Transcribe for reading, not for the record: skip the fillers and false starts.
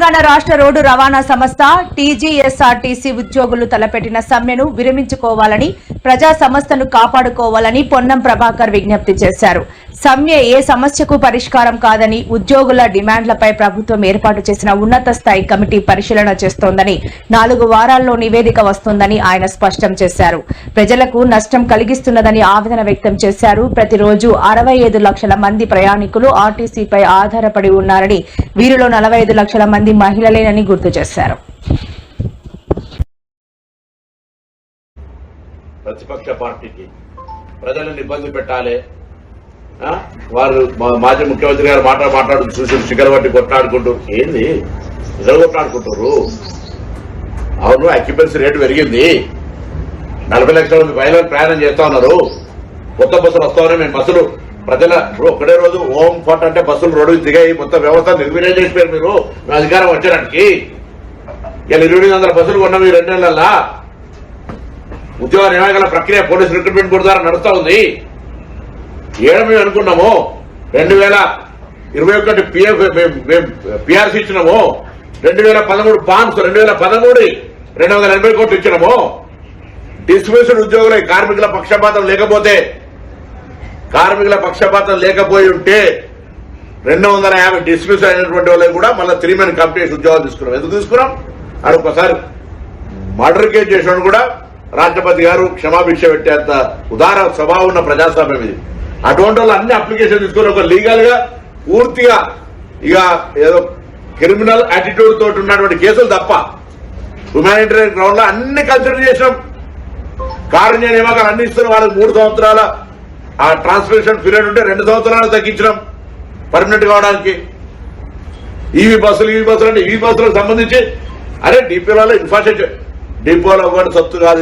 తెలంగాణ రాష్ట్ర రోడ్డు రవాణా సంస్థ టీజీఎస్ఆర్టీసీ ఉద్యోగులు తలపెట్టిన సమ్మెను విరమించుకోవాలని ప్రజా సంస్థను కాపాడుకోవాలని పొన్నం ప్రభాకర్ విజ్ఞప్తి చేశారు. సమ్మె ఏ సమస్యకు పరిష్కారం కాదని, ఉద్యోగుల డిమాండ్లపై ప్రభుత్వం ఏర్పాటు చేసిన ఉన్నత స్థాయి కమిటీ పరిశీలన చేస్తోందని, 4 వారాల్లో నివేదిక వస్తుందని ఆయన స్పష్టం చేశారు. ప్రజలకు నష్టం కలిగిస్తున్నదని ఆవేదన వ్యక్తం చేశారు. ప్రతిరోజు 65 లక్షల మంది ప్రయాణికులు ఆర్టీసీపై ఆధారపడి ఉన్నారని, వీరిలో 45 లక్షల మంది మహిళలేనని గుర్తు చేశారు. ప్రతిపక్ష పార్టీకి ప్రజలను ఇబ్బంది పెట్టాలి, వారు మాజీ ముఖ్యమంత్రి గారు మాట్లాడుతూ చూసి చికెన్ బట్టి కొట్లాడుకుంటూ ఏంది ఇద్దరు కొట్లాడుకుంటారు. అవును, అక్యుపెన్సీ రేటు పెరిగింది, 40 లక్షల మంది మహిళలు ప్రయాణం చేస్తా ఉన్నారు. కొత్త బస్సులు వస్తా ఉన్నాయి. మేము బస్సులు ప్రజల ఒకటే రోజు ఓం ఫట్ అంటే బస్సులు రోడ్డు దిగాయి. మొత్తం వ్యవస్థ నిర్వీర్యం చేసిపోయారు మీరు మీ అధికారం వచ్చేటానికి. ఇలా 2800 బస్సులు కొన్నాం ఈ 2 నెలల్లో. ఉద్యోగ నియామకాల ప్రక్రియ పోలీసు రిక్రూట్మెంట్ బోర్డు ద్వారా నడుస్తా ఉంది. మేము అనుకున్నాము 2021 పిఆర్సీ ఇచ్చినాము, 2013 పాన్స్ 2013 280 కోట్లు ఇచ్చినాము. డిస్మిస్డ్ ఉద్యోగుల కార్మికుల పక్షపాతం లేకపోయి ఉంటే 250 డిస్మిస్ అయినటువంటి వాళ్ళకి కూడా మళ్ళీ 3 మంత్ కంపెనీస్ ఉద్యోగాలు తీసుకున్నాం. ఎందుకు తీసుకున్నాం? అది ఒకసారి మర్డర్ కేసు చేసిన కూడా రాష్ట్రపతి గారు క్షమాభిక్ష పెట్టేంత ఉదార స్వభావం ఉన్న ప్రజాస్వామ్యం ఇది. అటువంటి వాళ్ళు అన్ని అప్లికేషన్ తీసుకుని ఒక లీగల్ గా పూర్తిగా ఇక ఏదో క్రిమినల్ యాటిట్యూడ్ తోటి ఉన్నటువంటి కేసులు తప్ప హ్యుమానిటేరియన్ గ్రౌండ్ లో అన్ని కన్సిడర్ చేసినాం. కారుణ్య నియామకాలు అన్ని ఇస్తున్న వాళ్ళకి 3 సంవత్సరాల ఆ ట్రాన్స్ఫర్మేషన్ పీరియడ్ ఉంటే 2 సంవత్సరాలు తగ్గించినాం పర్మనెంట్ కావడానికి. ఈవీ బస్సులు అంటే ఈవీ బస్సులకు సంబంధించి అరే డిపోలలో ఇన్ఫ్రాస్ట్రక్చర్ డిపోలో ఒకటి సత్తు కాదు.